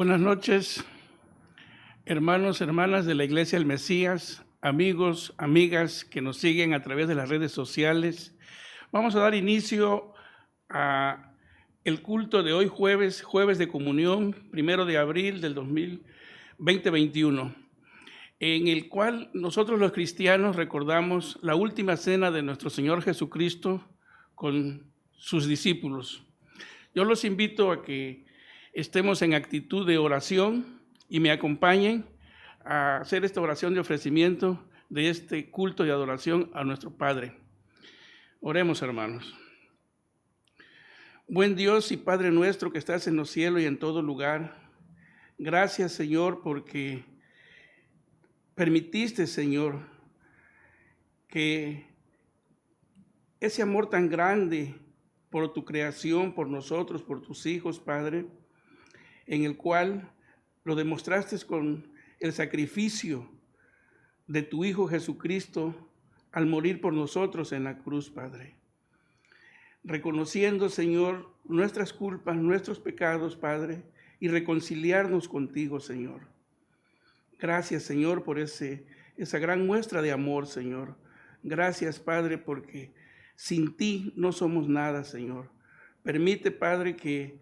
Buenas noches, hermanos, hermanas de la Iglesia del Mesías, amigos, amigas que nos siguen a través de las redes sociales. Vamos a dar inicio a el culto de hoy jueves de comunión, 1 de abril del 2021, en el cual nosotros los cristianos recordamos la última cena de nuestro Señor Jesucristo con sus discípulos. Yo los invito a que estemos en actitud de oración y me acompañen a hacer esta oración de ofrecimiento de este culto de adoración a nuestro Padre. Oremos, hermanos. Buen Dios y Padre nuestro que estás en los cielos y en todo lugar, gracias, Señor, porque permitiste, Señor, que ese amor tan grande por tu creación, por nosotros, por tus hijos, Padre, en el cual lo demostraste con el sacrificio de tu Hijo Jesucristo al morir por nosotros en la cruz, Padre. Reconociendo, Señor, nuestras culpas, nuestros pecados, Padre, y reconciliarnos contigo, Señor. Gracias, Señor, por esa gran muestra de amor, Señor. Gracias, Padre, porque sin ti no somos nada, Señor. Permite, Padre, que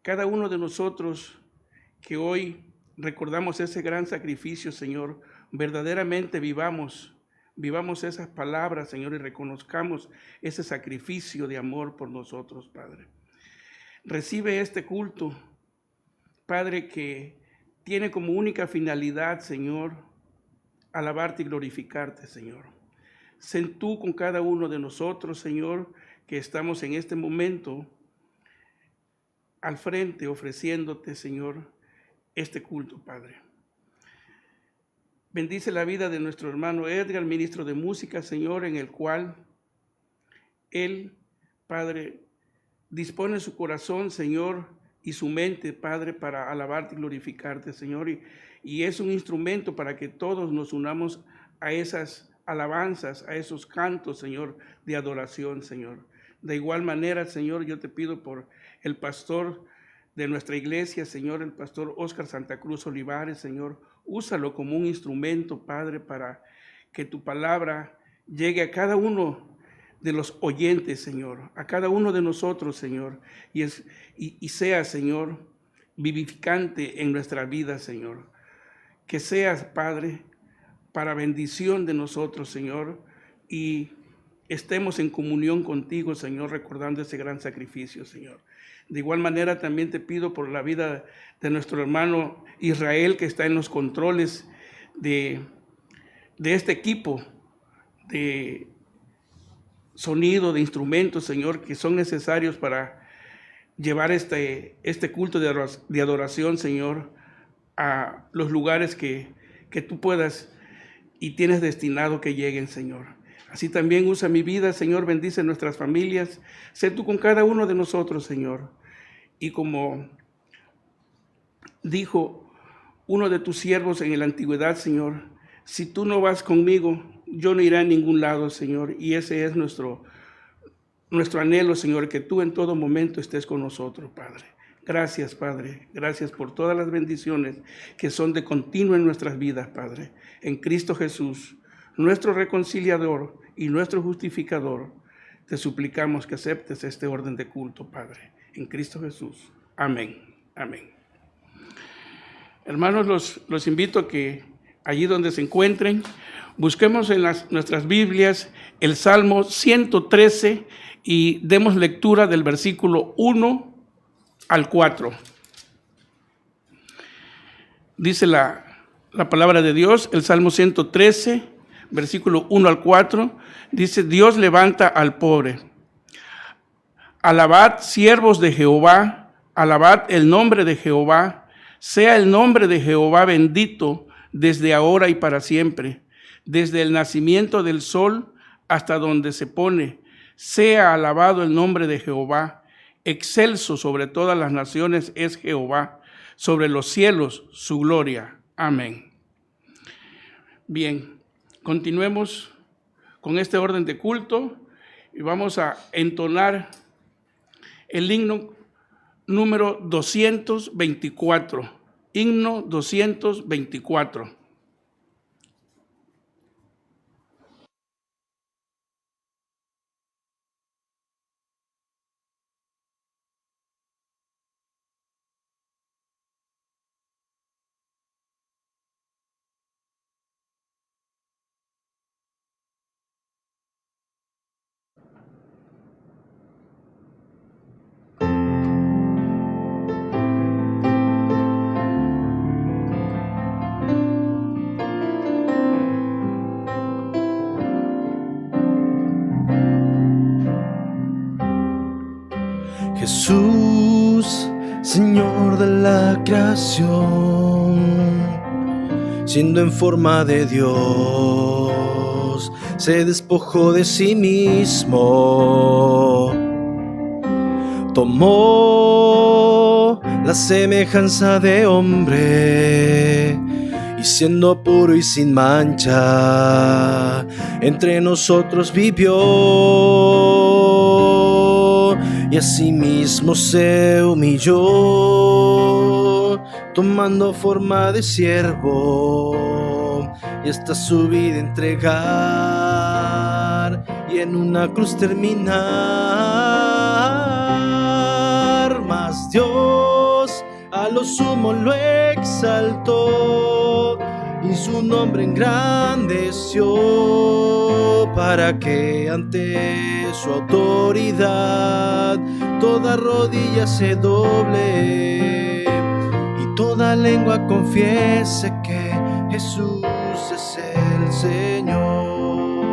cada uno de nosotros que hoy recordamos ese gran sacrificio, Señor, verdaderamente vivamos esas palabras, Señor, y reconozcamos ese sacrificio de amor por nosotros, Padre. Recibe este culto, Padre, que tiene como única finalidad, Señor, alabarte y glorificarte, Señor. Sé tú con cada uno de nosotros, Señor, que estamos en este momento al frente ofreciéndote, Señor, este culto, Padre. Bendice la vida de nuestro hermano Edgar, ministro de música, Señor, en el cual él, Padre, dispone su corazón, Señor, y su mente, Padre, para alabarte y glorificarte, Señor. Y es un instrumento para que todos nos unamos a esas alabanzas, a esos cantos, Señor, de adoración, Señor. De igual manera, Señor, yo te pido por el pastor de nuestra iglesia, Señor, el pastor Óscar Santa Cruz Olivares, Señor, úsalo como un instrumento, Padre, para que tu palabra llegue a cada uno de los oyentes, Señor, a cada uno de nosotros, Señor, y sea, Señor, vivificante en nuestra vida, Señor. Que seas, Padre, para bendición de nosotros, Señor, y estemos en comunión contigo, Señor, recordando ese gran sacrificio, Señor. De igual manera, también te pido por la vida de nuestro hermano Israel, que está en los controles de este equipo de sonido, de instrumentos, Señor, que son necesarios para llevar este culto de adoración, Señor, a los lugares que tú puedas y tienes destinado que lleguen, Señor. Así también usa mi vida, Señor, bendice nuestras familias. Sé tú con cada uno de nosotros, Señor. Y como dijo uno de tus siervos en la antigüedad, Señor, si tú no vas conmigo, yo no iré a ningún lado, Señor. Y ese es nuestro anhelo, Señor, que tú en todo momento estés con nosotros, Padre. Gracias, Padre. Gracias por todas las bendiciones que son de continuo en nuestras vidas, Padre. En Cristo Jesús, nuestro reconciliador y nuestro justificador, te suplicamos que aceptes este orden de culto, Padre. En Cristo Jesús. Amén. Amén. Hermanos, los invito a que allí donde se encuentren, busquemos en nuestras Biblias el Salmo 113 y demos lectura del versículo 1 al 4. Dice la palabra de Dios, el Salmo 113, versículo 1 al 4, dice: Dios levanta al pobre. Alabad, siervos de Jehová, alabad el nombre de Jehová. Sea el nombre de Jehová bendito desde ahora y para siempre. Desde el nacimiento del sol hasta donde se pone, sea alabado el nombre de Jehová. Excelso sobre todas las naciones es Jehová, sobre los cielos su gloria. Amén. Bien, continuemos con este orden de culto y vamos a entonar el himno número 224. Himno 224. Jesús, Señor de la creación, siendo en forma de Dios, se despojó de sí mismo, tomó la semejanza de hombre, y siendo puro y sin mancha, entre nosotros vivió, y asimismo se humilló, tomando forma de siervo, y hasta su vida entregar, y en una cruz terminar. Mas Dios a lo sumo lo exaltó, y su nombre engrandeció, para que ante su autoridad toda rodilla se doble y toda lengua confiese que Jesús es el Señor.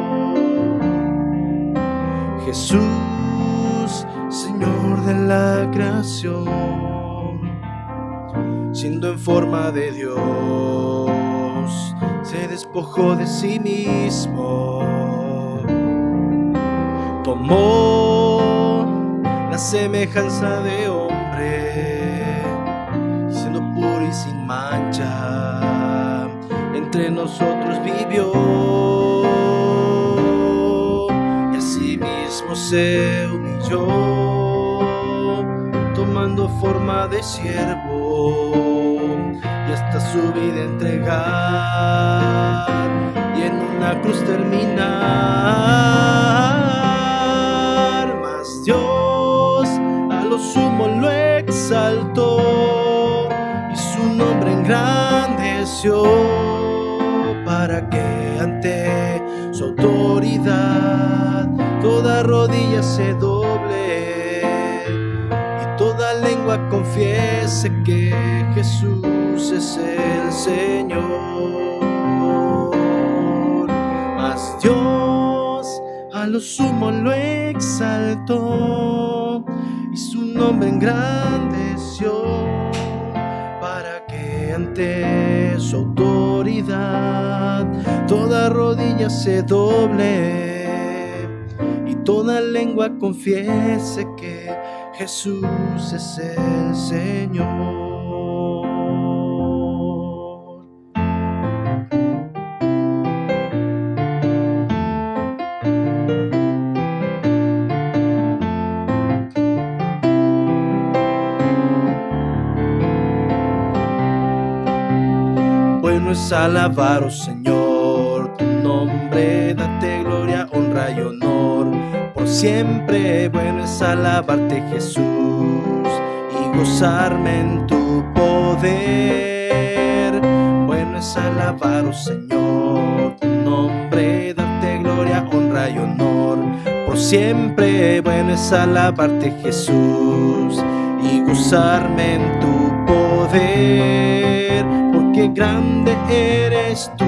Jesús, Señor de la creación, siendo en forma de Dios, se despojó de sí mismo, tomó la semejanza de hombre, siendo puro y sin mancha, entre nosotros vivió, y asimismo se humilló, tomando forma de siervo, y hasta su vida entregar, y en una cruz terminar. Mas Dios a lo sumo lo exaltó, y su nombre engrandeció, para que ante su autoridad toda rodilla se doble y toda lengua confiese que Jesús es el Señor. Mas Dios a lo sumo lo exaltó, y su nombre engrandeció, para que ante su autoridad toda rodilla se doble y toda lengua confiese que Jesús es el Señor. Bueno es alabar, oh Señor, tu nombre, date gloria, honra y honor por siempre. Bueno es alabarte, Jesús, y gozarme en tu poder. Bueno es alabar, oh Señor, tu nombre, darte gloria, honra y honor por siempre. Bueno es alabarte, Jesús, y gozarme en tu poder, porque grande eres tú,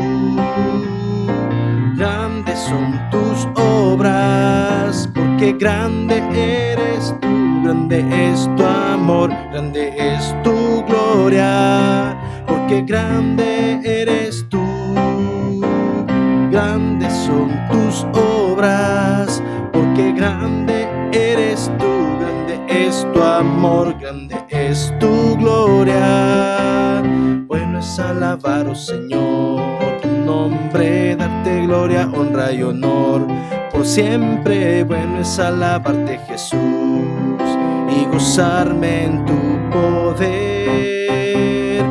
grandes son tus obras, porque grande eres tú, grande es tu amor, grande es tu gloria, porque grande eres tú, grandes son tus obras, porque grande eres tú, grande es tu amor, grande es tu gloria. Bueno es alabar, oh Señor, tu nombre, darte gloria, honra y honor por siempre. Bueno es alabarte, Jesús, y gozarme en tu poder.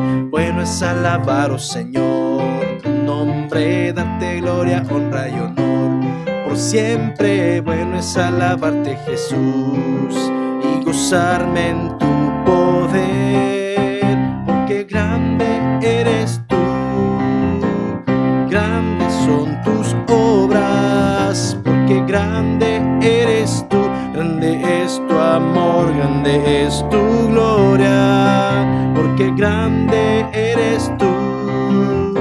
bueno es alabar, oh Señor, tu nombre, darte gloria, honra y honor. Por siempre bueno es alabarte, Jesús, y gozarme en tu poder, porque grande eres tú, grandes son tus obras, porque grande eres tú, grande es tu amor, grande es tu gloria, porque grande eres tú,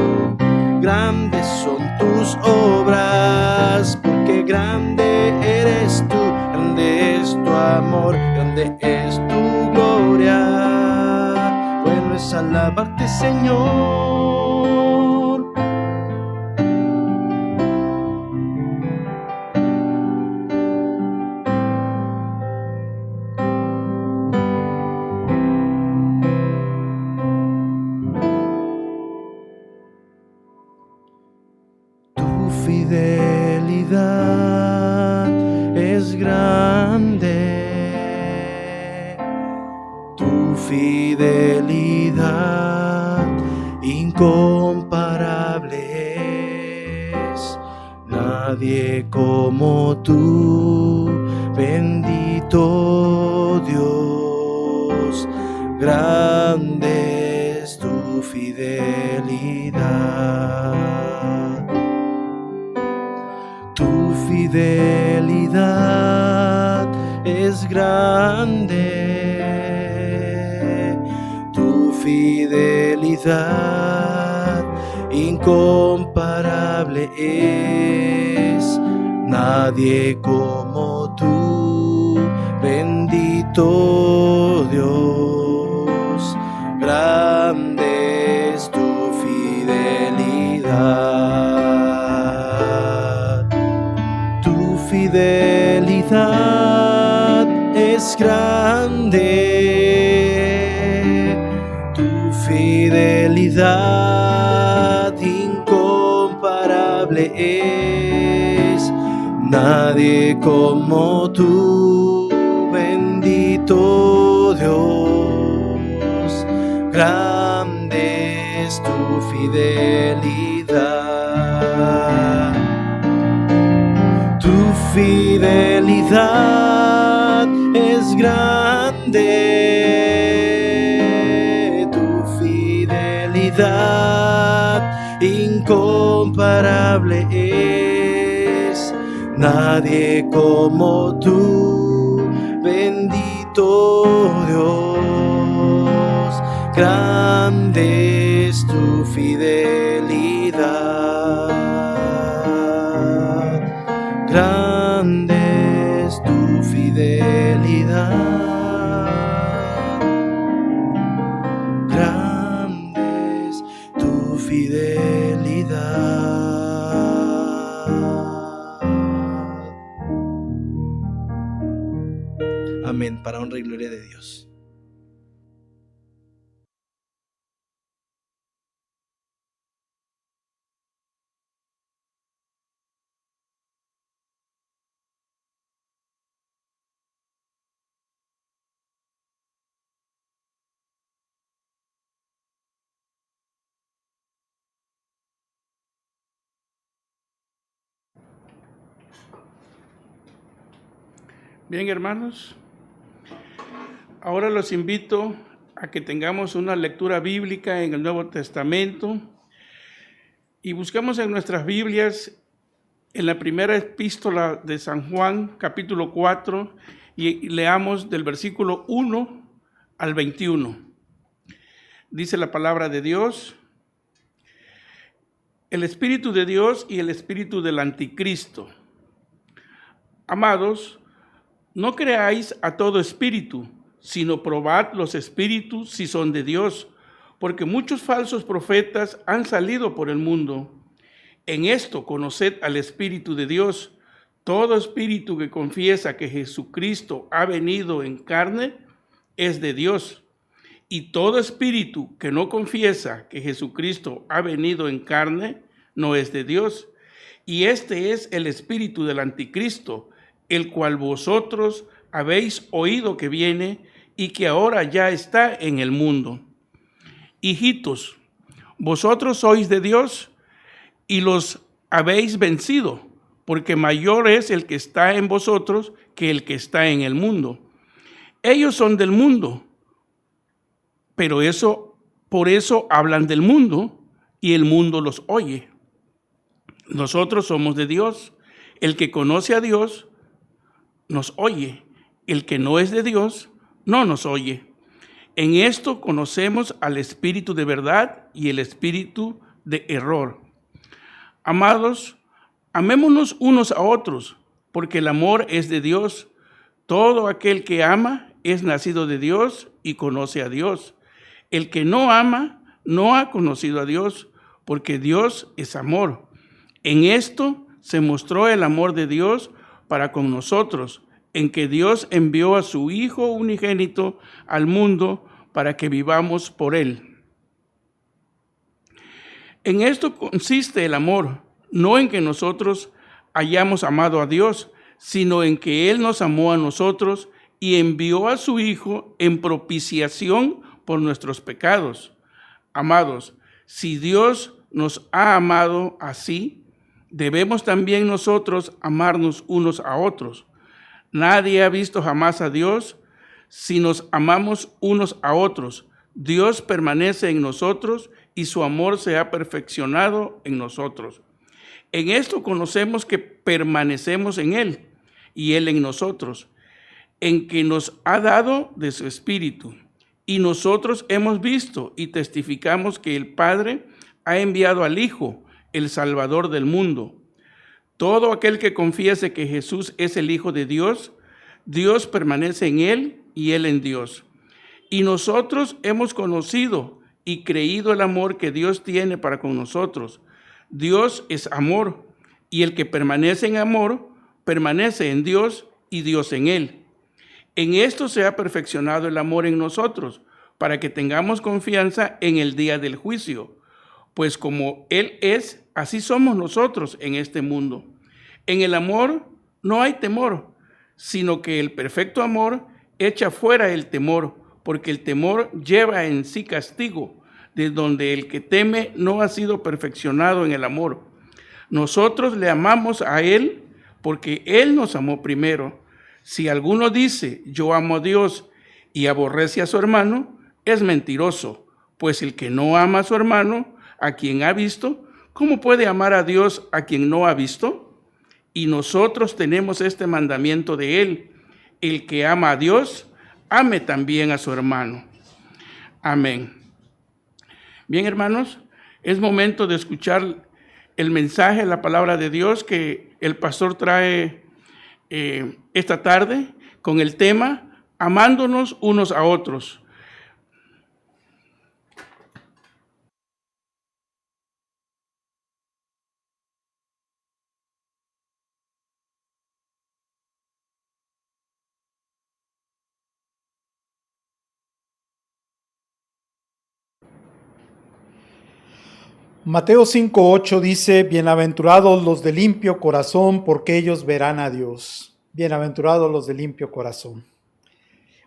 grandes son tus obras, porque grande eres tú, grande es tu amor, grande es tu gloria. Bueno es alabarte, Señor. Tu fidelidad es grande, tu fidelidad incomparable es, nadie como tú, bendito Dios, grande es tu fidelidad. Tu fidelidad es grande, tu fidelidad incomparable es, nadie como tú, bendito Dios, grande es tu fidelidad. Tu fidelidad es grande, tu fidelidad incomparable es, nadie como tú, bendito Dios, grande es tu fidelidad. Tu fidelidad es grande, tu fidelidad incomparable es, nadie como tú, bendito Dios, grande es tu fidelidad, grande es tu fidelidad, grande es tu fidelidad. Amén, para honra y gloria de Dios. Bien, hermanos, ahora los invito a que tengamos una lectura bíblica en el Nuevo Testamento y busquemos en nuestras Biblias en la primera epístola de San Juan, capítulo 4, y leamos del versículo 1 al 21. Dice la palabra de Dios: el Espíritu de Dios y el espíritu del anticristo. Amados, no creáis a todo espíritu, sino probad los espíritus si son de Dios, porque muchos falsos profetas han salido por el mundo. En esto conoced al Espíritu de Dios. Todo espíritu que confiesa que Jesucristo ha venido en carne es de Dios. Y todo espíritu que no confiesa que Jesucristo ha venido en carne no es de Dios. Y este es el espíritu del anticristo, el cual vosotros habéis oído que viene y que ahora ya está en el mundo. Hijitos, Vosotros sois de Dios y los habéis vencido, porque mayor es el que está en vosotros que el que está en el mundo. Ellos son del mundo, pero por eso hablan del mundo y el mundo los oye. Nosotros somos de Dios. El que conoce a Dios nos oye. El que no es de Dios no nos oye. En esto conocemos al espíritu de verdad y el espíritu de error. Amados, amémonos unos a otros, porque el amor es de Dios. Todo aquel que ama es nacido de Dios y conoce a Dios. El que no ama no ha conocido a Dios, porque Dios es amor. En esto se mostró el amor de Dios para con nosotros, en que Dios envió a su Hijo unigénito al mundo para que vivamos por Él. En esto consiste el amor, no en que nosotros hayamos amado a Dios, sino en que Él nos amó a nosotros y envió a su Hijo en propiciación por nuestros pecados. Amados, si Dios nos ha amado así, debemos también nosotros amarnos unos a otros. Nadie ha visto jamás a Dios. Si nos amamos unos a otros, Dios permanece en nosotros y su amor se ha perfeccionado en nosotros. En esto conocemos que permanecemos en Él y Él en nosotros, en que nos ha dado de su Espíritu. Y nosotros hemos visto y testificamos que el Padre ha enviado al Hijo, el Salvador del mundo. Todo aquel que confiese que Jesús es el Hijo de Dios, Dios permanece en Él y Él en Dios. Y nosotros hemos conocido y creído el amor que Dios tiene para con nosotros. Dios es amor, y el que permanece en amor, permanece en Dios y Dios en Él. En esto se ha perfeccionado el amor en nosotros, para que tengamos confianza en el día del juicio. Pues como Él es, así somos nosotros en este mundo. En el amor no hay temor, sino que el perfecto amor echa fuera el temor, porque el temor lleva en sí castigo, de donde el que teme no ha sido perfeccionado en el amor. Nosotros le amamos a Él porque Él nos amó primero. Si alguno dice, yo amo a Dios y aborrece a su hermano, es mentiroso, pues el que no ama a su hermano, a quien ha visto, ¿cómo puede amar a Dios a quien no ha visto? Y nosotros tenemos este mandamiento de Él: el que ama a Dios, ame también a su hermano. Amén. Bien, hermanos, es momento de escuchar el mensaje, la palabra de Dios que el pastor trae esta tarde con el tema amándonos unos a otros. Mateo 5:8 dice, bienaventurados los de limpio corazón, porque ellos verán a Dios. Bienaventurados los de limpio corazón.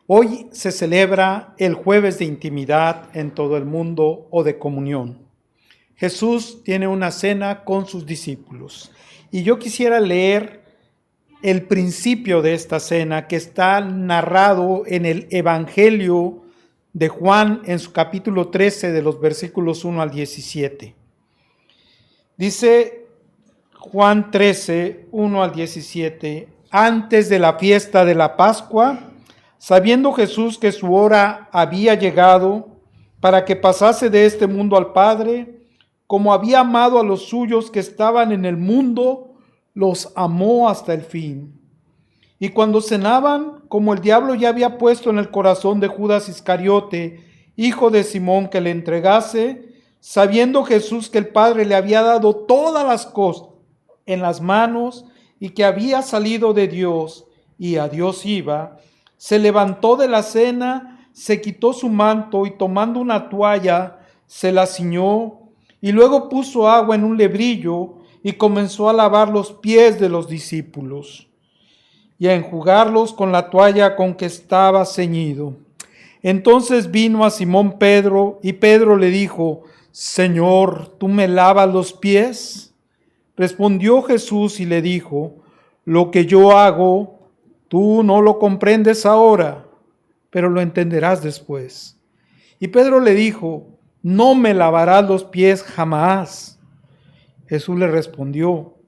Hoy se celebra el jueves de intimidad en todo el mundo o de comunión. Jesús tiene una cena con sus discípulos. Y yo quisiera leer el principio de esta cena que está narrado en el Evangelio de Juan en su capítulo 13 de los versículos 1 al 17. Dice Juan 13, 1 al 17, antes de la fiesta de la Pascua, sabiendo Jesús que su hora había llegado para que pasase de este mundo al Padre, como había amado a los suyos que estaban en el mundo, los amó hasta el fin. Y cuando cenaban, como el diablo ya había puesto en el corazón de Judas Iscariote, hijo de Simón, que le entregase, sabiendo Jesús que el Padre le había dado todas las cosas en las manos y que había salido de Dios y a Dios iba, se levantó de la cena, se quitó su manto y tomando una toalla se la ciñó y luego puso agua en un lebrillo y comenzó a lavar los pies de los discípulos y a enjugarlos con la toalla con que estaba ceñido. Entonces vino a Simón Pedro, y Pedro le dijo: Señor, ¿tú me lavas los pies? Respondió Jesús y le dijo: lo que yo hago, tú no lo comprendes ahora, pero lo entenderás después. Y Pedro le dijo: no me lavarás los pies jamás. Jesús le respondió: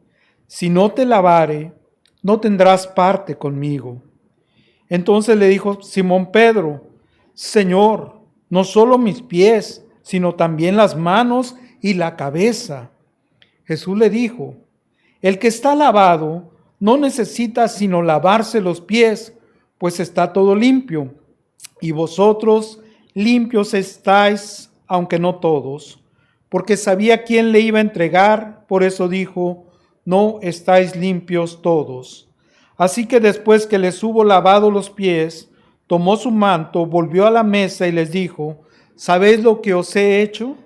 si no te lavare, no tendrás parte conmigo. Entonces le dijo Simón Pedro: Señor, no solo mis pies, sino también las manos y la cabeza. Jesús le dijo: el que está lavado no necesita sino lavarse los pies, pues está todo limpio. Y vosotros limpios estáis, aunque no todos. Porque sabía quién le iba a entregar, por eso dijo: no estáis limpios todos. Así que después que les hubo lavado los pies, tomó su manto, volvió a la mesa y les dijo: ¿sabéis lo que os he hecho?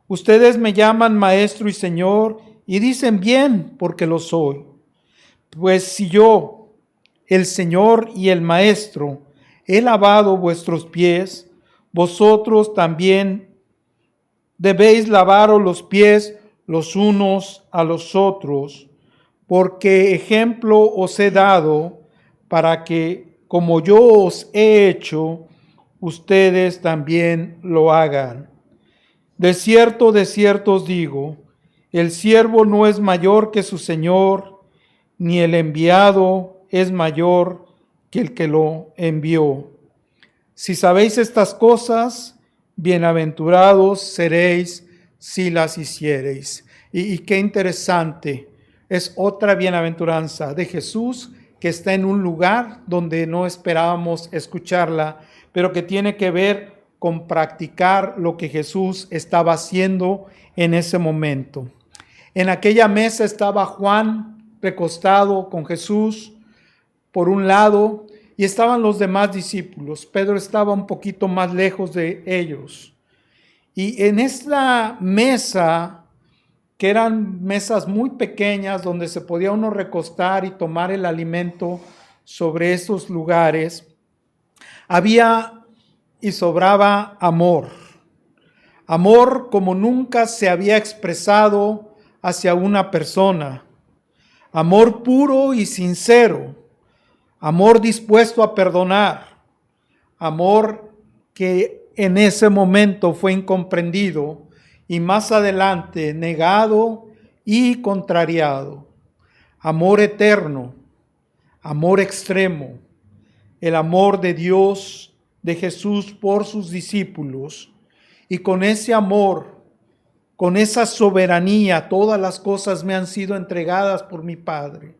Ustedes me llaman maestro y señor, y dicen bien, porque lo soy. Pues si yo, el Señor y el Maestro, he lavado vuestros pies, vosotros también debéis lavaros los pies los unos a los otros, porque ejemplo os he dado para que, como yo os he hecho, ustedes también lo hagan. De cierto os digo, el siervo no es mayor que su Señor, ni el enviado es mayor que el que lo envió. Si sabéis estas cosas, bienaventurados seréis si las hiciereis. Y qué interesante, es otra bienaventuranza de Jesús que está en un lugar donde no esperábamos escucharla, pero que tiene que ver con practicar lo que Jesús estaba haciendo en ese momento. En aquella mesa estaba Juan recostado con Jesús por un lado, y estaban los demás discípulos. Pedro estaba un poquito más lejos de ellos. Y en esta mesa, que eran mesas muy pequeñas donde se podía uno recostar y tomar el alimento sobre esos lugares, había y sobraba amor. Amor como nunca se había expresado hacia una persona. Amor puro y sincero. Amor dispuesto a perdonar. Amor que en ese momento fue incomprendido y más adelante negado y contrariado. Amor eterno. Amor extremo. El amor de Dios, de Jesús por sus discípulos. Y con ese amor, con esa soberanía, todas las cosas me han sido entregadas por mi Padre.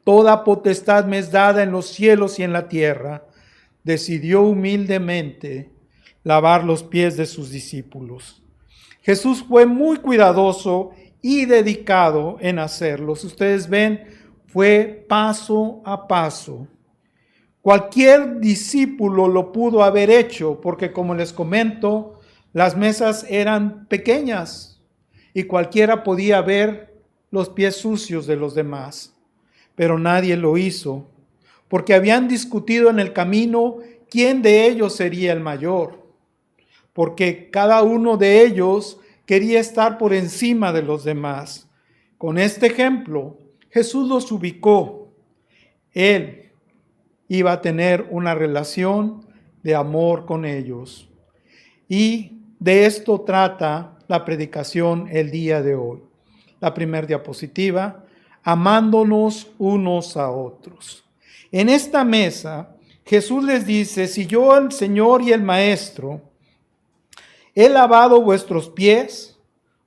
Toda potestad me es dada en los cielos y en la tierra. Decidió humildemente lavar los pies de sus discípulos. Jesús fue muy cuidadoso y dedicado en hacerlo. Si ustedes ven, fue paso a paso. Cualquier discípulo lo pudo haber hecho, porque como les comento, las mesas eran pequeñas y cualquiera podía ver los pies sucios de los demás. Pero nadie lo hizo, porque habían discutido en el camino quién de ellos sería el mayor, porque cada uno de ellos quería estar por encima de los demás. Con este ejemplo, Jesús los ubicó. Él iba a tener una relación de amor con ellos. Y de esto trata la predicación el día de hoy. La primera diapositiva: amándonos unos a otros. En esta mesa, Jesús les dice: si yo, el Señor y el Maestro, he lavado vuestros pies,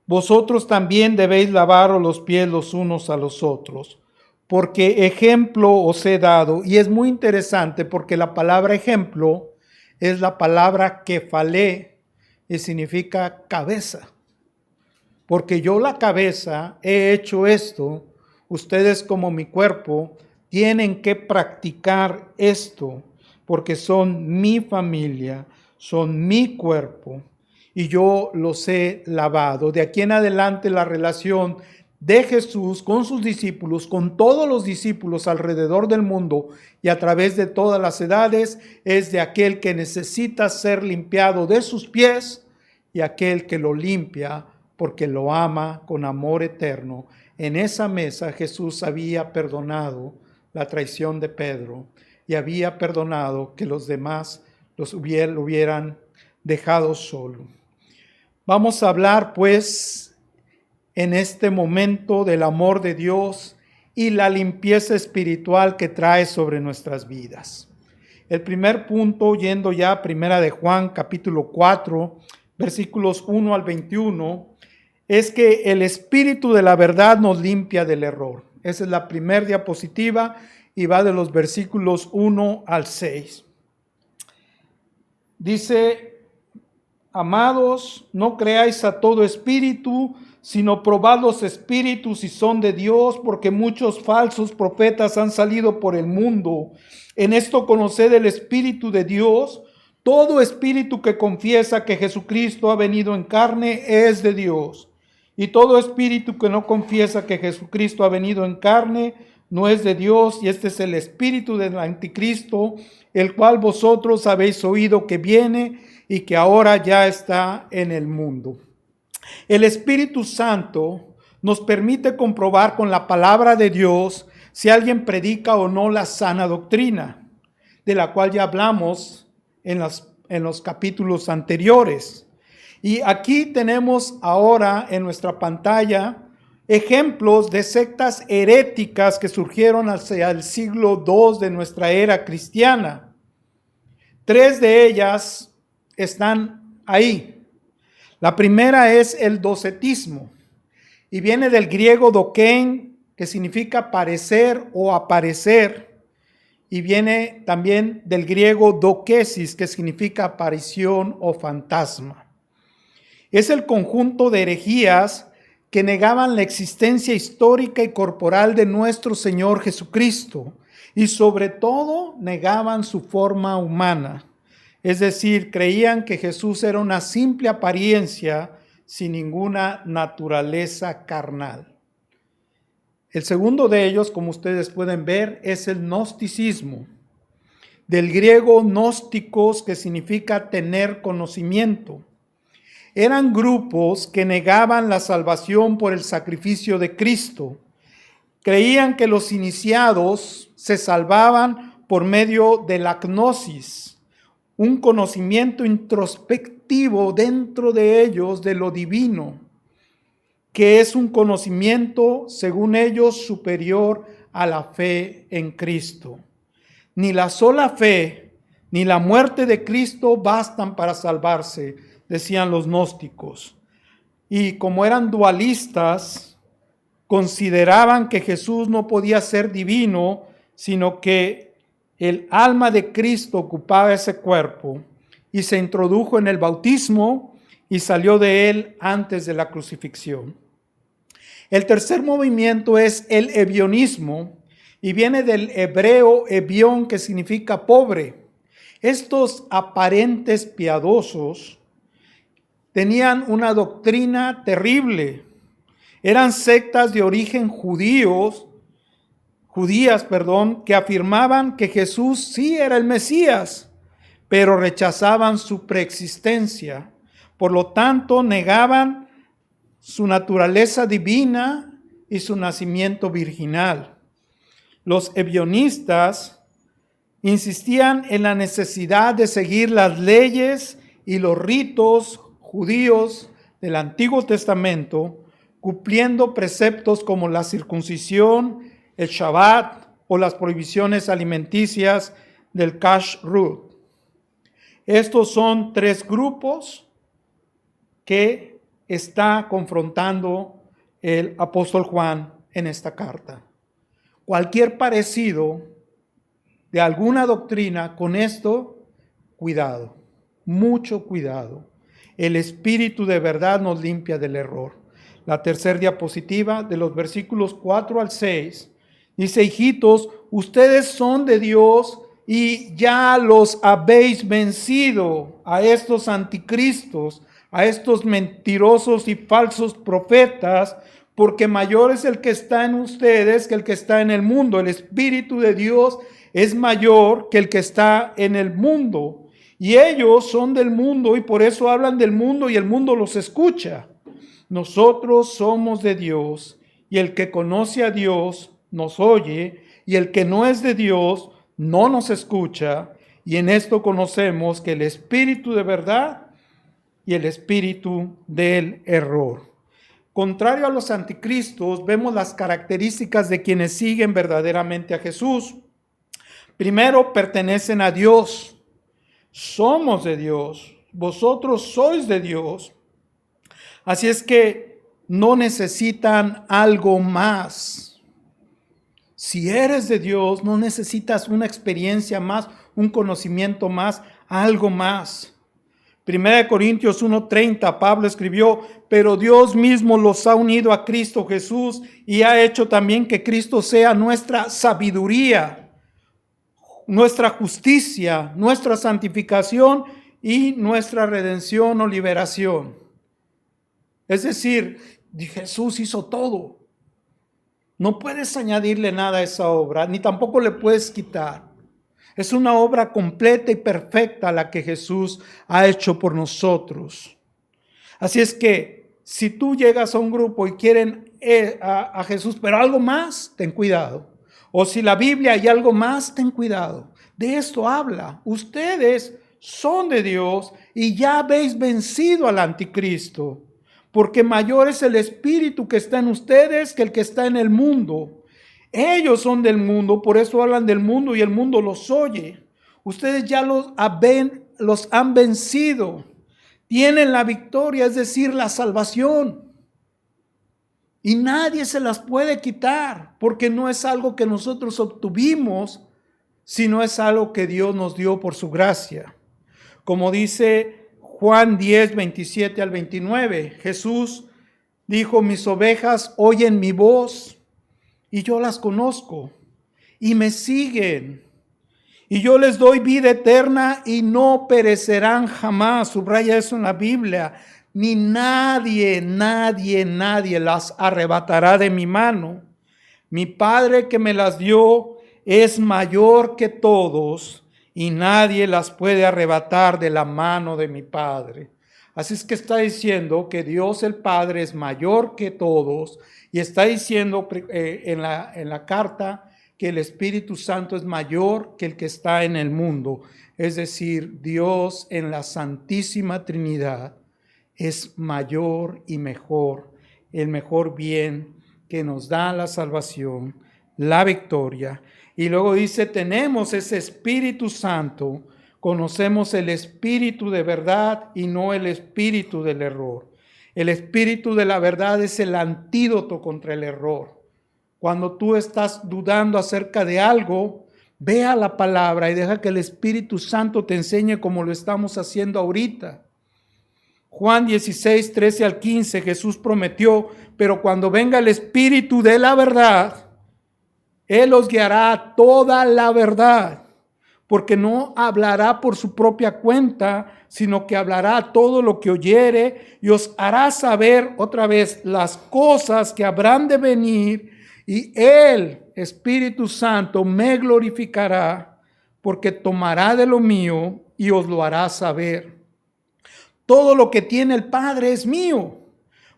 vosotros también debéis lavaros los pies los unos a los otros, porque ejemplo os he dado. Y es muy interesante porque la palabra ejemplo es la palabra kefalé, y significa cabeza. Porque yo, la cabeza, he hecho esto. Ustedes, como mi cuerpo, tienen que practicar esto, porque son mi familia, son mi cuerpo, y yo los he lavado. De aquí en adelante la relación de Jesús con sus discípulos, con todos los discípulos alrededor del mundo y a través de todas las edades, es de aquel que necesita ser limpiado de sus pies y aquel que lo limpia porque lo ama con amor eterno. En esa mesa Jesús había perdonado la traición de Pedro y había perdonado que los demás lo hubieran dejado solo. Vamos a hablar pues en este momento del amor de Dios y la limpieza espiritual que trae sobre nuestras vidas. El primer punto, yendo ya a Primera de Juan, capítulo 4, versículos 1 al 21, es que el Espíritu de la verdad nos limpia del error. Esa es la primera diapositiva y va de los versículos 1 al 6. Dice: amados, no creáis a todo espíritu, sino probad los espíritus si son de Dios, porque muchos falsos profetas han salido por el mundo. En esto conoced el Espíritu de Dios. Todo espíritu que confiesa que Jesucristo ha venido en carne es de Dios. Y todo espíritu que no confiesa que Jesucristo ha venido en carne no es de Dios. Y este es el espíritu del anticristo, el cual vosotros habéis oído que viene y que ahora ya está en el mundo. El Espíritu Santo nos permite comprobar con la palabra de Dios si alguien predica o no la sana doctrina, de la cual ya hablamos en los capítulos anteriores. Y aquí tenemos ahora en nuestra pantalla ejemplos de sectas heréticas que surgieron hacia el siglo II de nuestra era cristiana. 3 de ellas están ahí. La primera es el docetismo y viene del griego dokein, que significa parecer o aparecer, y viene también del griego dokesis, que significa aparición o fantasma. Es el conjunto de herejías que negaban la existencia histórica y corporal de nuestro Señor Jesucristo y sobre todo negaban su forma humana. Es decir, creían que Jesús era una simple apariencia sin ninguna naturaleza carnal. El segundo de ellos, como ustedes pueden ver, es el gnosticismo. Del griego gnósticos, que significa tener conocimiento. Eran grupos que negaban la salvación por el sacrificio de Cristo. Creían que los iniciados se salvaban por medio de la gnosis, un conocimiento introspectivo dentro de ellos de lo divino, que es un conocimiento, según ellos, superior a la fe en Cristo. Ni la sola fe, ni la muerte de Cristo bastan para salvarse, decían los gnósticos. Y como eran dualistas, consideraban que Jesús no podía ser divino, sino que el alma de Cristo ocupaba ese cuerpo y se introdujo en el bautismo y salió de él antes de la crucifixión. El tercer movimiento es el ebionismo y viene del hebreo ebión, que significa pobre. Estos aparentes piadosos tenían una doctrina terrible. Eran sectas de origen judías, que afirmaban que Jesús sí era el Mesías, pero rechazaban su preexistencia. Por lo tanto, negaban su naturaleza divina y su nacimiento virginal. Los ebionistas insistían en la necesidad de seguir las leyes y los ritos judíos del Antiguo Testamento, cumpliendo preceptos como la circuncisión, el Shabbat o las prohibiciones alimenticias del Kashrut. Estos son 3 grupos que está confrontando el apóstol Juan en esta carta. Cualquier parecido de alguna doctrina con esto, cuidado, mucho cuidado. El Espíritu de verdad nos limpia del error. La tercera diapositiva, de los versículos 4 al 6, dice: hijitos, ustedes son de Dios y ya los habéis vencido a estos anticristos, a estos mentirosos y falsos profetas, porque mayor es el que está en ustedes que el que está en el mundo. El Espíritu de Dios es mayor que el que está en el mundo. Y ellos son del mundo y por eso hablan del mundo y el mundo los escucha. Nosotros somos de Dios y el que conoce a Dios nos oye y el que no es de Dios no nos escucha. Y en esto conocemos que el espíritu de verdad y el espíritu del error. Contrario a los anticristos, vemos las características de quienes siguen verdaderamente a Jesús. Primero, pertenecen a Dios. Somos de Dios. Vosotros sois de Dios. Así es que no necesitan algo más. Si eres de Dios, no necesitas una experiencia más, un conocimiento más, algo más. 1 Corintios 1:30, Pablo escribió, pero Dios mismo los ha unido a Cristo Jesús y ha hecho también que Cristo sea nuestra sabiduría, nuestra justicia, nuestra santificación y nuestra redención o liberación. Es decir, Jesús hizo todo. No puedes añadirle nada a esa obra, ni tampoco le puedes quitar. Es una obra completa y perfecta la que Jesús ha hecho por nosotros. Así es que si tú llegas a un grupo y quieren a Jesús, pero algo más, ten cuidado. O si la Biblia hay algo más, ten cuidado. De esto habla. Ustedes son de Dios y ya habéis vencido al anticristo. Porque mayor es el espíritu que está en ustedes que el que está en el mundo. Ellos son del mundo, por eso hablan del mundo y el mundo los oye. Ustedes ya los han vencido. Tienen la victoria, es decir, la salvación. Y nadie se las puede quitar, porque no es algo que nosotros obtuvimos, sino es algo que Dios nos dio por su gracia. Como dice Juan 10, 27 al 29, Jesús dijo, mis ovejas oyen mi voz y yo las conozco y me siguen. Y yo les doy vida eterna y no perecerán jamás. Subraya eso en la Biblia. Ni nadie las arrebatará de mi mano. Mi Padre que me las dio es mayor que todos y nadie las puede arrebatar de la mano de mi Padre. Así es que está diciendo que Dios el Padre es mayor que todos y está diciendo en la carta que el Espíritu Santo es mayor que el que está en el mundo. Es decir, Dios en la Santísima Trinidad es mayor y mejor, el mejor bien que nos da la salvación, la victoria. Y luego dice, tenemos ese Espíritu Santo, conocemos el Espíritu de verdad y no el espíritu del error. El Espíritu de la verdad es el antídoto contra el error. Cuando tú estás dudando acerca de algo, ve a la palabra y deja que el Espíritu Santo te enseñe como lo estamos haciendo ahorita. Juan 16, 13 al 15, Jesús prometió, pero cuando venga el Espíritu de la verdad, Él os guiará a toda la verdad, porque no hablará por su propia cuenta, sino que hablará todo lo que oyere y os hará saber otra vez las cosas que habrán de venir, y Él, Espíritu Santo, me glorificará, porque tomará de lo mío y os lo hará saber. Todo lo que tiene el Padre es mío.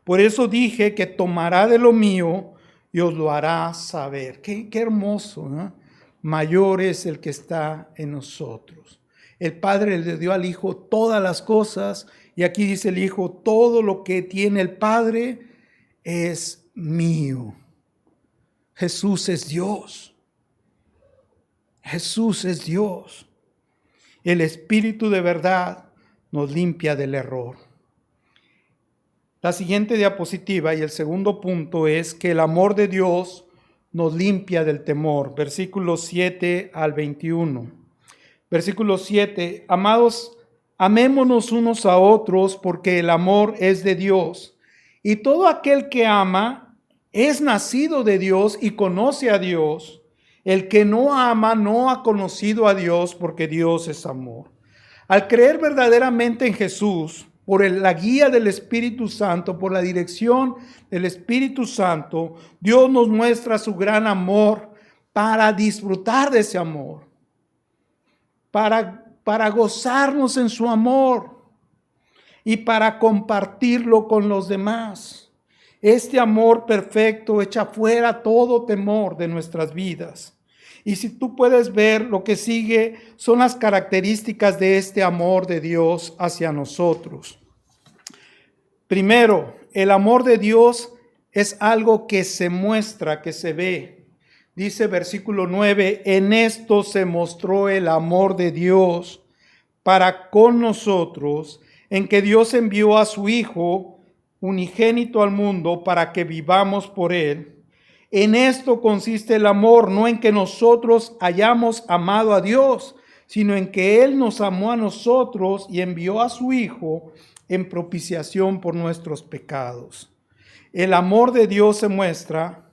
Por eso dije que tomará de lo mío y os lo hará saber. Qué hermoso, ¿no? Mayor es el que está en nosotros. El Padre le dio al Hijo todas las cosas y aquí dice el Hijo, todo lo que tiene el Padre es mío. Jesús es Dios. Jesús es Dios. El Espíritu de verdad nos limpia del error. La siguiente diapositiva y el segundo punto es que el amor de Dios nos limpia del temor. Versículos 7 al 21. Versículo 7. Amados, amémonos unos a otros porque el amor es de Dios. Y todo aquel que ama es nacido de Dios y conoce a Dios. El que no ama no ha conocido a Dios porque Dios es amor. Al creer verdaderamente en Jesús, por la guía del Espíritu Santo, por la dirección del Espíritu Santo, Dios nos muestra su gran amor para disfrutar de ese amor, para gozarnos en su amor y para compartirlo con los demás. Este amor perfecto echa fuera todo temor de nuestras vidas. Y si tú puedes ver, lo que sigue son las características de este amor de Dios hacia nosotros. Primero, el amor de Dios es algo que se muestra, que se ve. Dice versículo 9, en esto se mostró el amor de Dios para con nosotros, en que Dios envió a su Hijo unigénito al mundo para que vivamos por él. En esto consiste el amor, no en que nosotros hayamos amado a Dios, sino en que Él nos amó a nosotros y envió a su Hijo en propiciación por nuestros pecados. El amor de Dios se muestra,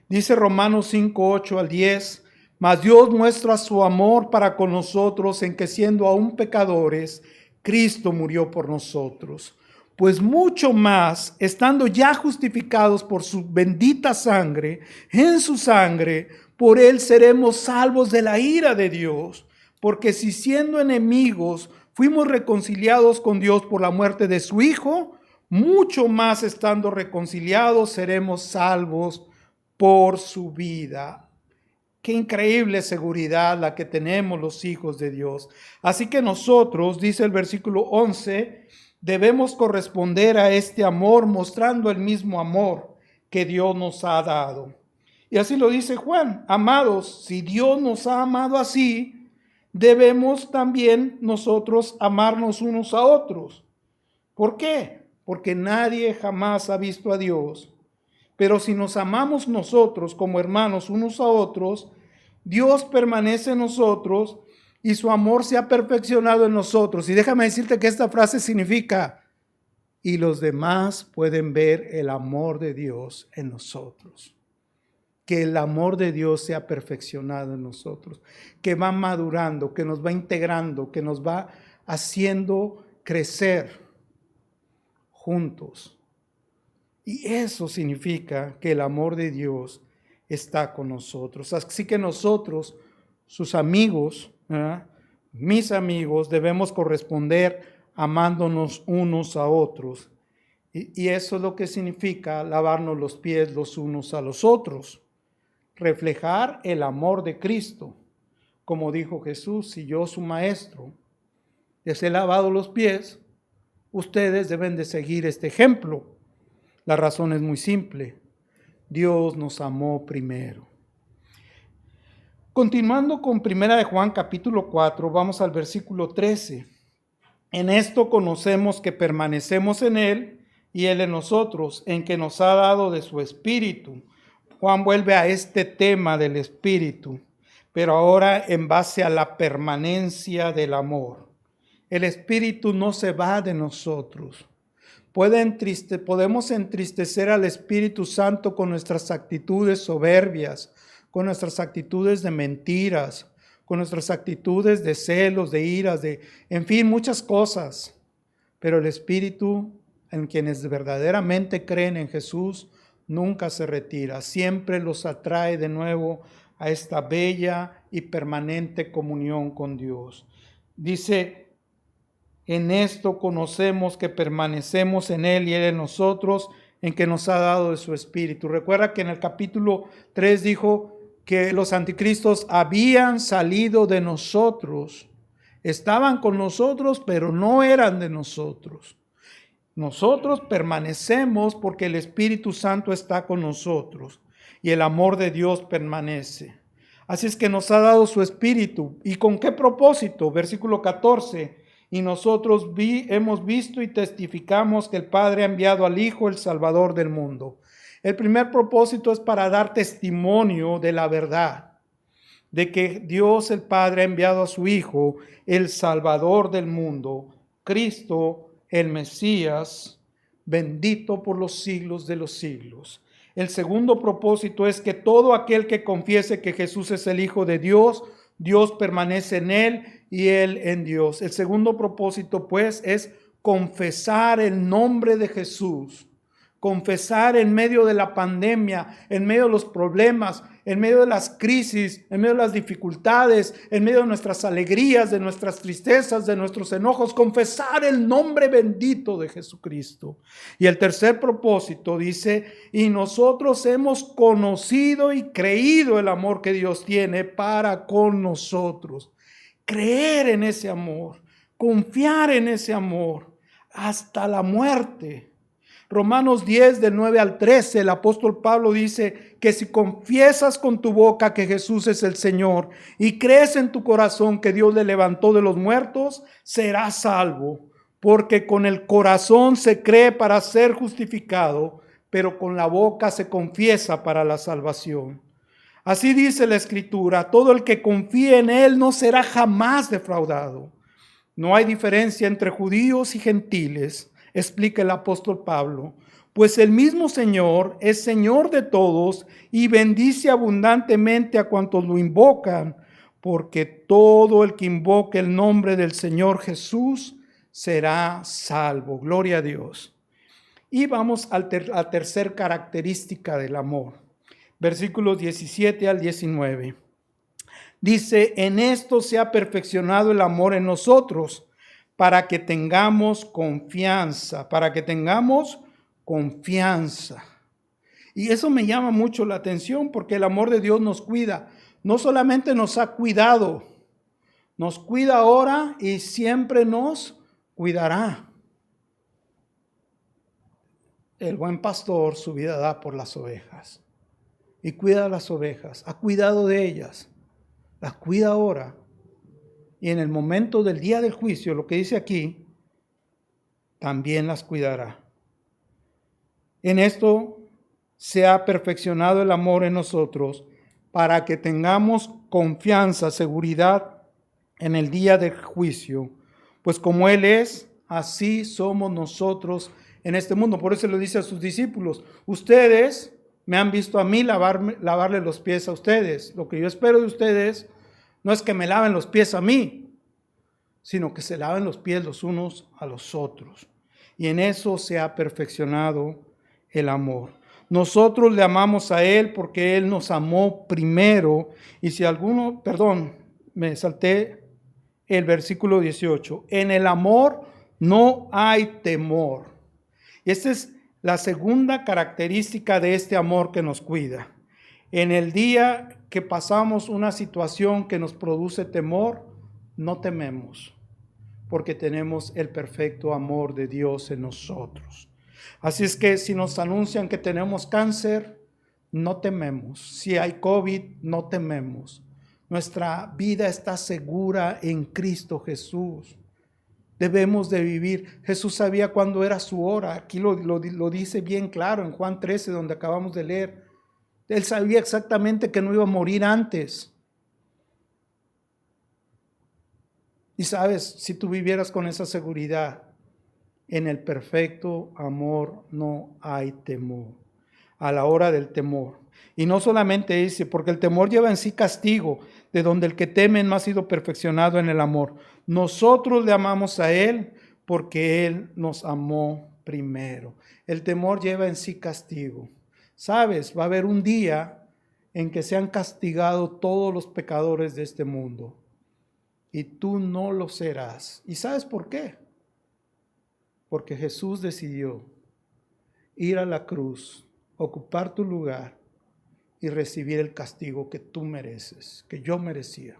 dice Romanos 5, 8 al 10, mas Dios muestra su amor para con nosotros en que siendo aún pecadores, Cristo murió por nosotros. Pues mucho más, estando ya justificados por su bendita sangre, en su sangre, por él seremos salvos de la ira de Dios. Porque si siendo enemigos fuimos reconciliados con Dios por la muerte de su Hijo, mucho más estando reconciliados seremos salvos por su vida. Qué increíble seguridad la que tenemos los hijos de Dios. Así que nosotros, dice el versículo 11, debemos corresponder a este amor mostrando el mismo amor que Dios nos ha dado. Y así lo dice Juan, amados, si Dios nos ha amado así, debemos también nosotros amarnos unos a otros. ¿Por qué? Porque nadie jamás ha visto a Dios. Pero si nos amamos nosotros como hermanos unos a otros, Dios permanece en nosotros y su amor se ha perfeccionado en nosotros. Y déjame decirte que esta frase significa, y los demás pueden ver el amor de Dios en nosotros. Que el amor de Dios se ha perfeccionado en nosotros, que va madurando, que nos va integrando, que nos va haciendo crecer juntos. Y eso significa que el amor de Dios está con nosotros. Así que nosotros, sus amigos, mis amigos, debemos corresponder amándonos unos a otros. Y eso es lo que significa lavarnos los pies los unos a los otros. Reflejar el amor de Cristo. Como dijo Jesús, si yo, su maestro, les he lavado los pies, ustedes deben de seguir este ejemplo. La razón es muy simple. Dios nos amó primero. Continuando con 1 de Juan capítulo 4, vamos al versículo 13. En esto conocemos que permanecemos en Él y Él en nosotros, en que nos ha dado de su Espíritu. Juan vuelve a este tema del Espíritu, pero ahora en base a la permanencia del amor. El Espíritu no se va de nosotros. Podemos entristecer al Espíritu Santo con nuestras actitudes soberbias, con nuestras actitudes de mentiras, con nuestras actitudes de celos, de iras, en fin, muchas cosas. Pero el Espíritu, en quienes verdaderamente creen en Jesús, nunca se retira, siempre los atrae de nuevo a esta bella y permanente comunión con Dios. Dice, en esto conocemos que permanecemos en Él y Él en nosotros, en que nos ha dado de su Espíritu. Recuerda que en el capítulo 3 dijo que los anticristos habían salido de nosotros, estaban con nosotros, pero no eran de nosotros. Nosotros permanecemos porque el Espíritu Santo está con nosotros y el amor de Dios permanece. Así es que nos ha dado su Espíritu. ¿Y con qué propósito? Versículo 14. Y nosotros hemos visto y testificamos que el Padre ha enviado al Hijo, el Salvador del mundo. El primer propósito es para dar testimonio de la verdad, de que Dios el Padre ha enviado a su Hijo, el Salvador del mundo, Cristo, el Mesías, bendito por los siglos de los siglos. El segundo propósito es que todo aquel que confiese que Jesús es el Hijo de Dios, Dios permanece en él y él en Dios. El segundo propósito, pues, es confesar el nombre de Jesús. Confesar en medio de la pandemia, en medio de los problemas, en medio de las crisis, en medio de las dificultades, en medio de nuestras alegrías, de nuestras tristezas, de nuestros enojos. Confesar el nombre bendito de Jesucristo. Y el tercer propósito dice, y nosotros hemos conocido y creído el amor que Dios tiene para con nosotros. Creer en ese amor, confiar en ese amor hasta la muerte. Romanos 10, del 9 al 13, el apóstol Pablo dice que si confiesas con tu boca que Jesús es el Señor y crees en tu corazón que Dios le levantó de los muertos, serás salvo. Porque con el corazón se cree para ser justificado, pero con la boca se confiesa para la salvación. Así dice la Escritura, todo el que confíe en Él no será jamás defraudado. No hay diferencia entre judíos y gentiles, explica el apóstol Pablo, pues el mismo Señor es Señor de todos y bendice abundantemente a cuantos lo invocan, porque todo el que invoque el nombre del Señor Jesús será salvo. Gloria a Dios. Y vamos a la tercera característica del amor. Versículos 17 al 19. Dice, en esto se ha perfeccionado el amor en nosotros, para que tengamos confianza, Y eso me llama mucho la atención porque el amor de Dios nos cuida. No solamente nos ha cuidado, nos cuida ahora y siempre nos cuidará. El buen pastor su vida da por las ovejas y cuida a las ovejas, ha cuidado de ellas, las cuida ahora. Y en el momento del día del juicio, lo que dice aquí, también las cuidará. En esto se ha perfeccionado el amor en nosotros para que tengamos confianza, seguridad en el día del juicio. Pues como Él es, así somos nosotros en este mundo. Por eso le dice a sus discípulos, ustedes me han visto a mí lavarle los pies a ustedes. Lo que yo espero de ustedes no es que me laven los pies a mí, sino que se laven los pies los unos a los otros. Y en eso se ha perfeccionado el amor. Nosotros le amamos a Él porque Él nos amó primero. Y si alguno, me salté el versículo 18. En el amor no hay temor. Y esta es la segunda característica de este amor que nos cuida. En el día que pasamos una situación que nos produce temor, no tememos, porque tenemos el perfecto amor de Dios en nosotros. Así es que si nos anuncian que tenemos cáncer, no tememos. Si hay COVID, no tememos. Nuestra vida está segura en Cristo Jesús. Debemos de vivir. Jesús sabía cuándo era su hora. Aquí lo dice bien claro en Juan 13, donde acabamos de leer. Él sabía exactamente que no iba a morir antes. Y sabes, si tú vivieras con esa seguridad, en el perfecto amor no hay temor. A la hora del temor. Y no solamente dice, porque el temor lleva en sí castigo, de donde el que teme no ha sido perfeccionado en el amor. Nosotros le amamos a Él porque Él nos amó primero. El temor lleva en sí castigo. Sabes, va a haber un día en que sean castigados todos los pecadores de este mundo. Y tú no lo serás. ¿Y sabes por qué? Porque Jesús decidió ir a la cruz, ocupar tu lugar y recibir el castigo que tú mereces, que yo merecía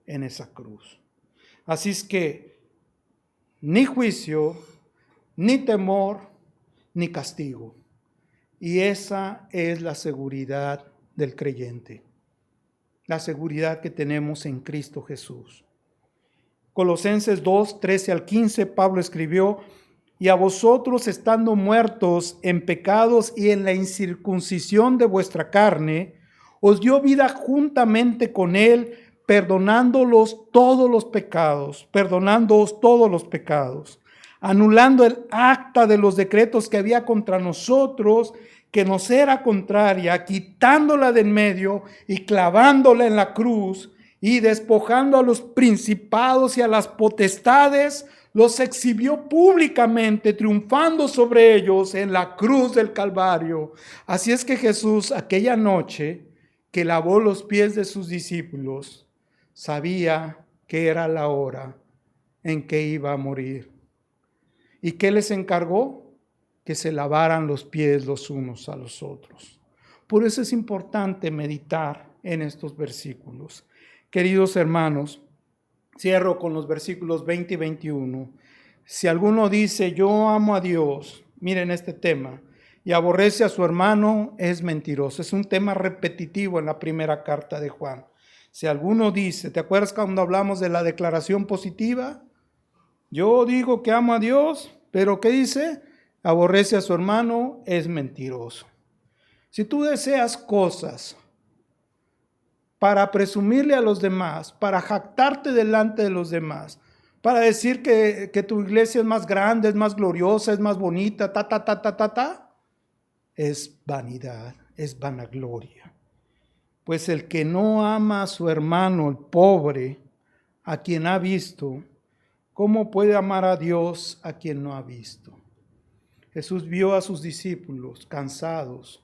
en esa cruz. Así es que ni juicio, ni temor, ni castigo. Y esa es la seguridad del creyente, la seguridad que tenemos en Cristo Jesús. Colosenses 2, 13 al 15, Pablo escribió, y a vosotros estando muertos en pecados y en la incircuncisión de vuestra carne, os dio vida juntamente con Él, perdonándoos todos los pecados, anulando el acta de los decretos que había contra nosotros, que nos era contraria, quitándola de en medio y clavándola en la cruz, y despojando a los principados y a las potestades, los exhibió públicamente, triunfando sobre ellos en la cruz del Calvario. Así es que Jesús, aquella noche que lavó los pies de sus discípulos, sabía que era la hora en que iba a morir. ¿Y qué les encargó? Que se lavaran los pies los unos a los otros. Por eso es importante meditar en estos versículos. Queridos hermanos, cierro con los versículos 20 y 21. Si alguno dice, yo amo a Dios, miren este tema, y aborrece a su hermano, es mentiroso. Es un tema repetitivo en la primera carta de Juan. Si alguno dice, ¿te acuerdas cuando hablamos de la declaración positiva? Yo digo que amo a Dios, pero ¿qué dice? Aborrece a su hermano, es mentiroso. Si tú deseas cosas para presumirle a los demás, para jactarte delante de los demás, para decir que tu iglesia es más grande, es más gloriosa, es más bonita, es vanidad, es vanagloria. Pues el que no ama a su hermano, el pobre, a quien ha visto, ¿cómo puede amar a Dios a quien no ha visto? Jesús vio a sus discípulos cansados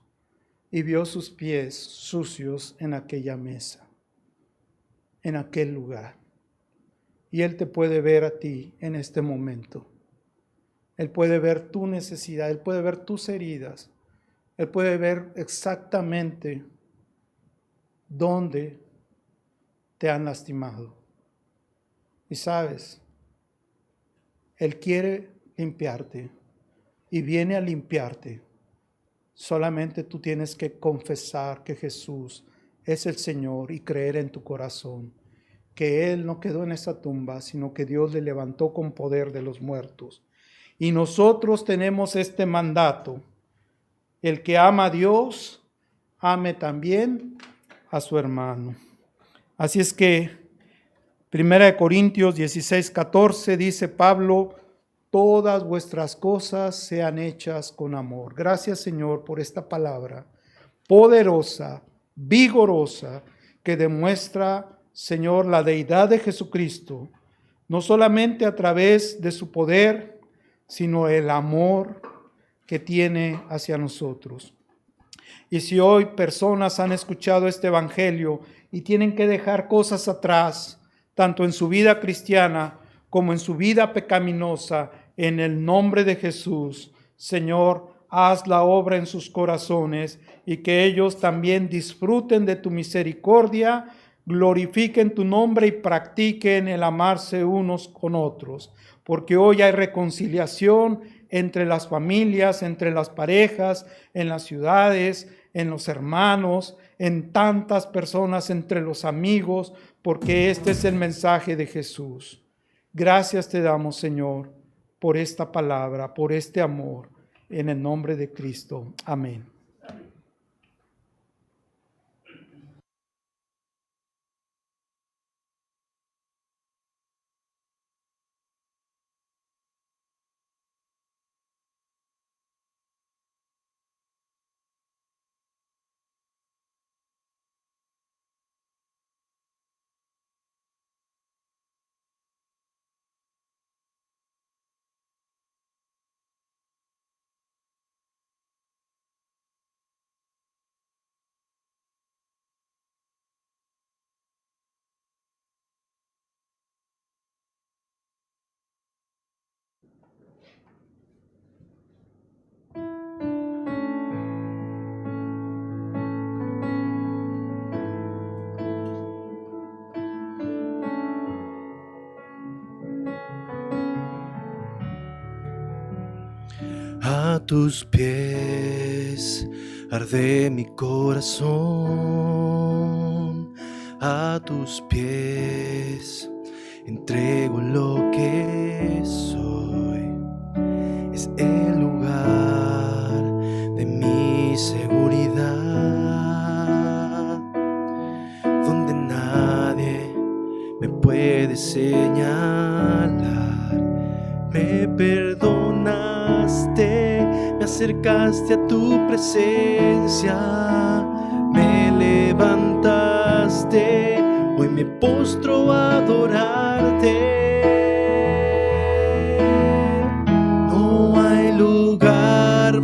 y vio sus pies sucios en aquella mesa, en aquel lugar. Y Él te puede ver a ti en este momento. Él puede ver tu necesidad, Él puede ver tus heridas, Él puede ver exactamente dónde te han lastimado. Y sabes, Él quiere limpiarte y viene a limpiarte. Solamente tú tienes que confesar que Jesús es el Señor y creer en tu corazón que Él no quedó en esa tumba, sino que Dios le levantó con poder de los muertos. Y nosotros tenemos este mandato: el que ama a Dios, ame también a su hermano. Así es que 1 Corintios 16:14 dice Pablo: todas vuestras cosas sean hechas con amor. Gracias, Señor, por esta palabra poderosa, vigorosa, que demuestra, Señor, la deidad de Jesucristo, no solamente a través de su poder, sino el amor que tiene hacia nosotros. Y si hoy personas han escuchado este evangelio y tienen que dejar cosas atrás, tanto en su vida cristiana como en su vida pecaminosa, en el nombre de Jesús, Señor, haz la obra en sus corazones y que ellos también disfruten de tu misericordia, glorifiquen tu nombre y practiquen el amarse unos con otros. Porque hoy hay reconciliación entre las familias, entre las parejas, en las ciudades, en los hermanos, en tantas personas, entre los amigos, porque este es el mensaje de Jesús. Gracias te damos, Señor, por esta palabra, por este amor, en el nombre de Cristo. Amén. A tus pies arde mi corazón, a tus pies entrego lo que soy. Es el lugar de mi seguridad, donde nadie me puede señalar. Me perdonaste, me acercaste a tu presencia, me levantaste, hoy me postro a adorarte.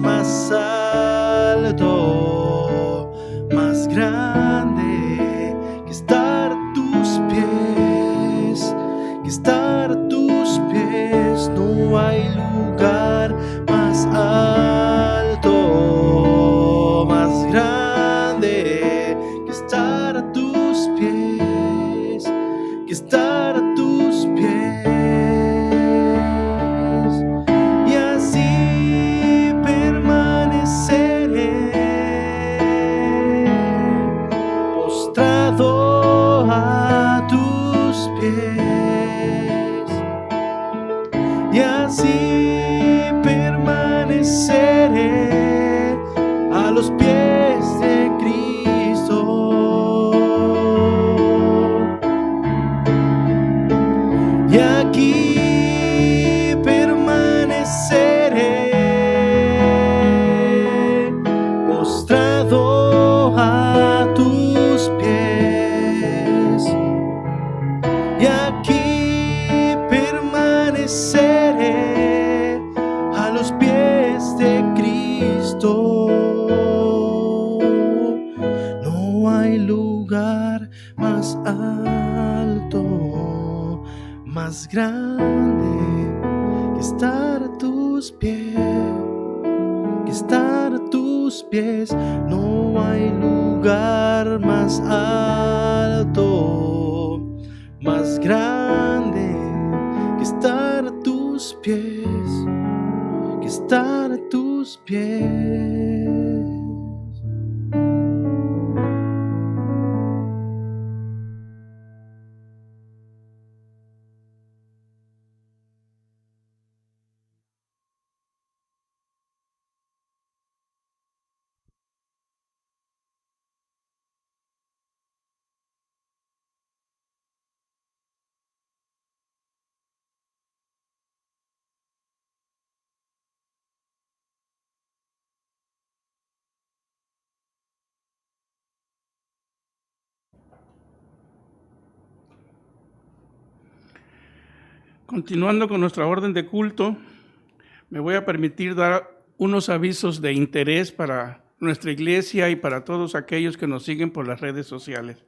más alto, más grande que estar a tus pies, que estar a tus pies. No hay lugar más alto, más grande que estar a tus pies, que estar a tus pies. Y así permaneceré postrado a tus pies. Y así permaneceré a los pies de Cristo. Y aquí permaneceré postrado a tus pies. Y aquí permaneceré a los pies de Cristo. No hay lugar más alto, más grande que estar a tus pies, que estar a tus pies. No hay lugar más alto, más grande que estar a tus pies, que estar a tus pies. Continuando con nuestra orden de culto, me voy a permitir dar unos avisos de interés para nuestra iglesia y para todos aquellos que nos siguen por las redes sociales.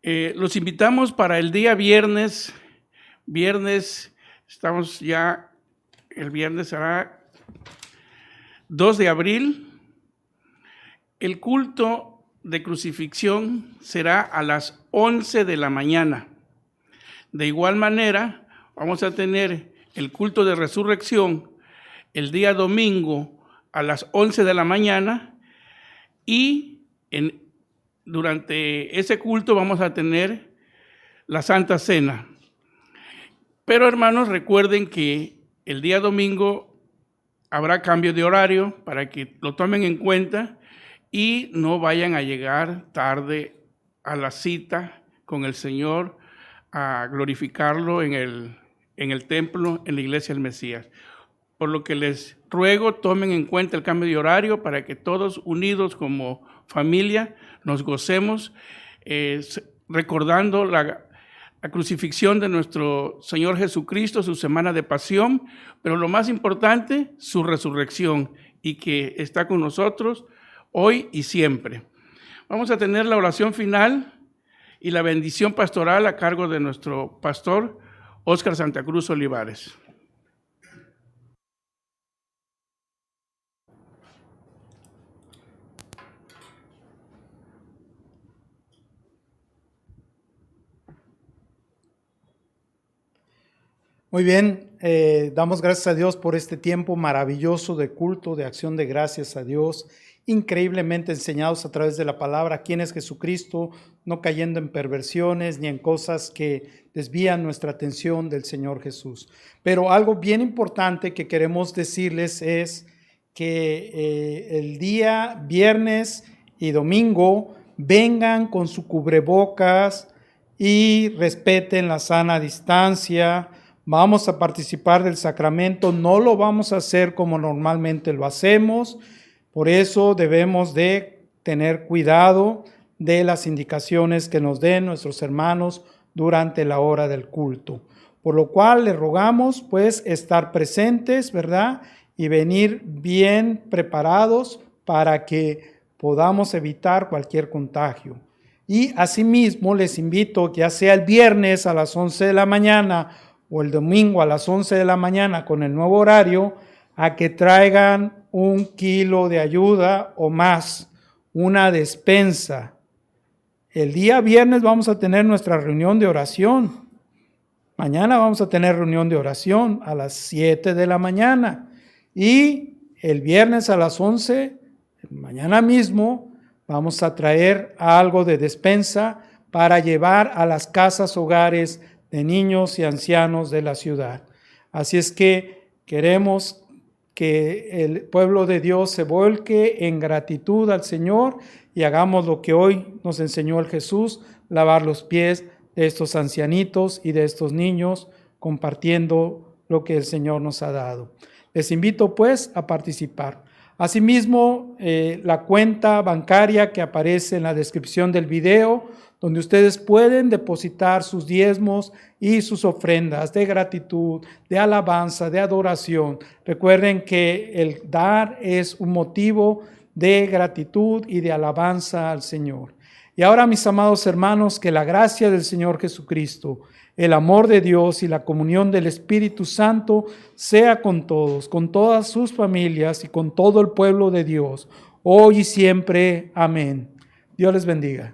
Los invitamos para el día viernes. Estamos ya, el viernes será 2 de abril. El culto de crucifixión será a las 11 de la mañana. De igual manera, vamos a tener el culto de resurrección el día domingo a las 11 de la mañana y durante ese culto vamos a tener la Santa Cena. Pero hermanos, recuerden que el día domingo habrá cambio de horario para que lo tomen en cuenta y no vayan a llegar tarde a la cita con el Señor a glorificarlo en el templo, en la iglesia del Mesías. Por lo que les ruego, tomen en cuenta el cambio de horario para que todos unidos como familia nos gocemos recordando la crucifixión de nuestro Señor Jesucristo, su semana de pasión, pero lo más importante, su resurrección, y que está con nosotros hoy y siempre. Vamos a tener la oración final y la bendición pastoral a cargo de nuestro pastor, Óscar Santa Cruz Olivares. Muy bien, damos gracias a Dios por este tiempo maravilloso de culto, de acción de gracias a Dios, increíblemente enseñados a través de la palabra, quién es Jesucristo, no cayendo en perversiones ni en cosas que desvían nuestra atención del Señor Jesús. Pero algo bien importante que queremos decirles es que el día viernes y domingo vengan con su cubrebocas y respeten la sana distancia. Vamos a participar del sacramento, no lo vamos a hacer como normalmente lo hacemos, por eso debemos de tener cuidado de las indicaciones que nos den nuestros hermanos durante la hora del culto. Por lo cual les rogamos pues estar presentes, ¿verdad? y venir bien preparados para que podamos evitar cualquier contagio. Y asimismo les invito, ya sea el viernes a las 11 de la mañana o el domingo a las 11 de la mañana con el nuevo horario, a que traigan 1 kilo de ayuda o más, una despensa. El día viernes vamos a tener nuestra reunión de oración. Mañana vamos a tener reunión de oración a las 7 de la mañana. Y el viernes a las 11, mañana mismo, vamos a traer algo de despensa para llevar a las casas hogares de niños y ancianos de la ciudad. Así es que queremos que el pueblo de Dios se volque en gratitud al Señor y hagamos lo que hoy nos enseñó el Jesús, lavar los pies de estos ancianitos y de estos niños, compartiendo lo que el Señor nos ha dado. Les invito pues a participar. Asimismo, la cuenta bancaria que aparece en la descripción del video, donde ustedes pueden depositar sus diezmos y sus ofrendas de gratitud, de alabanza, de adoración. Recuerden que el dar es un motivo de gratitud y de alabanza al Señor. Y ahora, mis amados hermanos, que la gracia del Señor Jesucristo, el amor de Dios y la comunión del Espíritu Santo sea con todos, con todas sus familias y con todo el pueblo de Dios, hoy y siempre. Amén. Dios les bendiga.